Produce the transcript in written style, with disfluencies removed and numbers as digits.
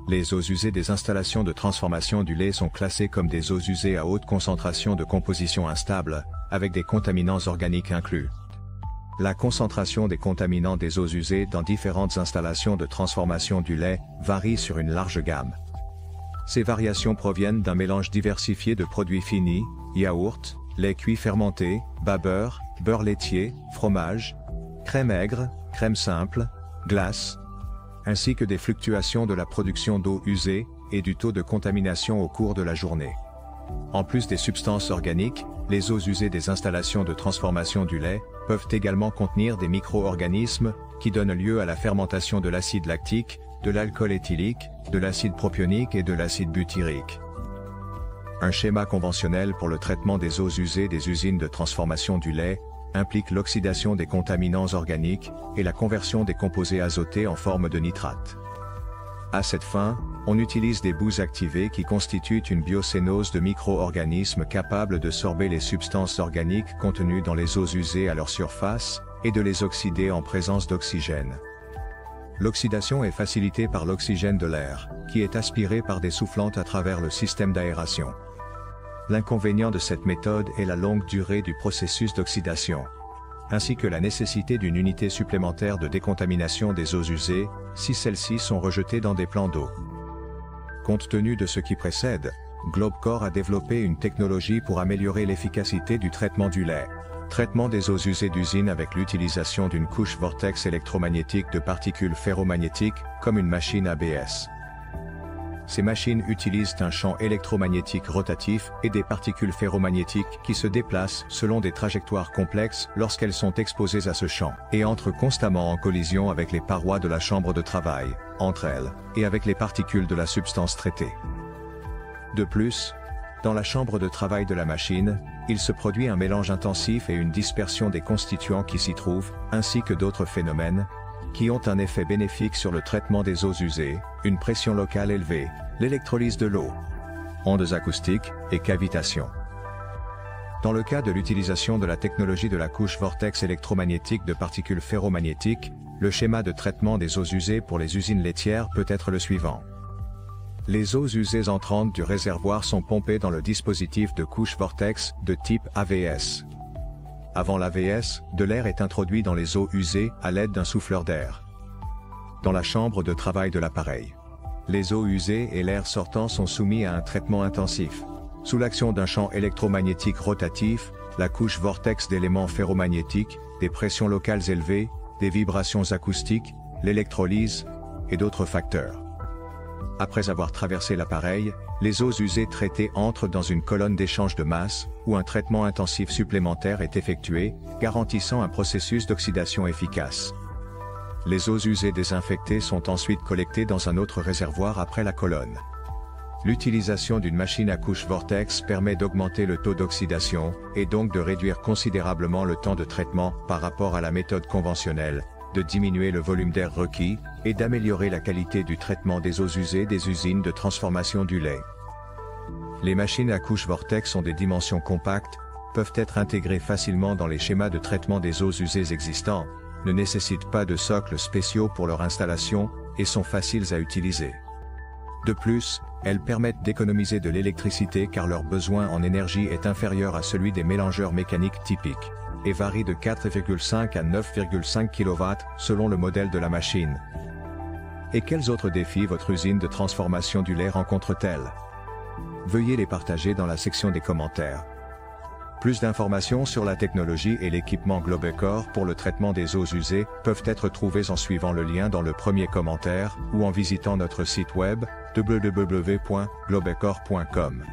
Les eaux usées des installations de transformation du lait sont classées comme des eaux usées à haute concentration de composition instable, avec des contaminants organiques inclus. La concentration des contaminants des eaux usées dans différentes installations de transformation du lait varie sur une large gamme. Ces variations proviennent d'un mélange diversifié de produits finis, yaourt, lait cuit fermenté, bas beurre, beurre laitier, fromage, crème aigre, crème simple, glace, ainsi que des fluctuations de la production d'eau usée et du taux de contamination au cours de la journée. En plus des substances organiques, les eaux usées des installations de transformation du lait peuvent également contenir des micro-organismes qui donnent lieu à la fermentation de l'acide lactique, de l'alcool éthylique, de l'acide propionique et de l'acide butyrique. Un schéma conventionnel pour le traitement des eaux usées des usines de transformation du lait implique l'oxydation des contaminants organiques et la conversion des composés azotés en forme de nitrate. À cette fin, on utilise des boues activées qui constituent une biocénose de micro-organismes capables de sorber les substances organiques contenues dans les eaux usées à leur surface et de les oxyder en présence d'oxygène. L'oxydation est facilitée par l'oxygène de l'air, qui est aspiré par des soufflantes à travers le système d'aération. L'inconvénient de cette méthode est la longue durée du processus d'oxydation, ainsi que la nécessité d'une unité supplémentaire de décontamination des eaux usées, si celles-ci sont rejetées dans des plans d'eau. Compte tenu de ce qui précède, Globecor a développé une technologie pour améliorer l'efficacité du traitement du lait. Traitement des eaux usées d'usine avec l'utilisation d'une couche vortex électromagnétique de particules ferromagnétiques, comme une machine ABS. Ces machines utilisent un champ électromagnétique rotatif et des particules ferromagnétiques qui se déplacent selon des trajectoires complexes lorsqu'elles sont exposées à ce champ, et entrent constamment en collision avec les parois de la chambre de travail, entre elles, et avec les particules de la substance traitée. De plus, dans la chambre de travail de la machine, il se produit un mélange intensif et une dispersion des constituants qui s'y trouvent, ainsi que d'autres phénomènes, qui ont un effet bénéfique sur le traitement des eaux usées, une pression locale élevée, l'électrolyse de l'eau, ondes acoustiques et cavitation. Dans le cas de l'utilisation de la technologie de la couche vortex électromagnétique de particules ferromagnétiques, le schéma de traitement des eaux usées pour les usines laitières peut être le suivant. Les eaux usées entrantes du réservoir sont pompées dans le dispositif de couche vortex de type AVS. Avant l'AVS, de l'air est introduit dans les eaux usées à l'aide d'un souffleur d'air. Dans la chambre de travail de l'appareil, les eaux usées et l'air sortant sont soumis à un traitement intensif. Sous l'action d'un champ électromagnétique rotatif, la couche vortex d'éléments ferromagnétiques, des pressions locales élevées, des vibrations acoustiques, l'électrolyse, et d'autres facteurs. Après avoir traversé l'appareil, les eaux usées traitées entrent dans une colonne d'échange de masse, où un traitement intensif supplémentaire est effectué, garantissant un processus d'oxydation efficace. Les eaux usées désinfectées sont ensuite collectées dans un autre réservoir après la colonne. L'utilisation d'une machine à couche vortex permet d'augmenter le taux d'oxydation, et donc de réduire considérablement le temps de traitement par rapport à la méthode conventionnelle, de diminuer le volume d'air requis, et d'améliorer la qualité du traitement des eaux usées des usines de transformation du lait. Les machines à couche vortex ont des dimensions compactes, peuvent être intégrées facilement dans les schémas de traitement des eaux usées existants, ne nécessitent pas de socles spéciaux pour leur installation, et sont faciles à utiliser. De plus, elles permettent d'économiser de l'électricité car leur besoin en énergie est inférieur à celui des mélangeurs mécaniques typiques, et varie de 4,5 à 9,5 kW selon le modèle de la machine. Et quels autres défis votre usine de transformation du lait rencontre-t-elle? Veuillez les partager dans la section des commentaires. Plus d'informations sur la technologie et l'équipement Globecor pour le traitement des eaux usées peuvent être trouvées en suivant le lien dans le premier commentaire ou en visitant notre site web www.globecor.com.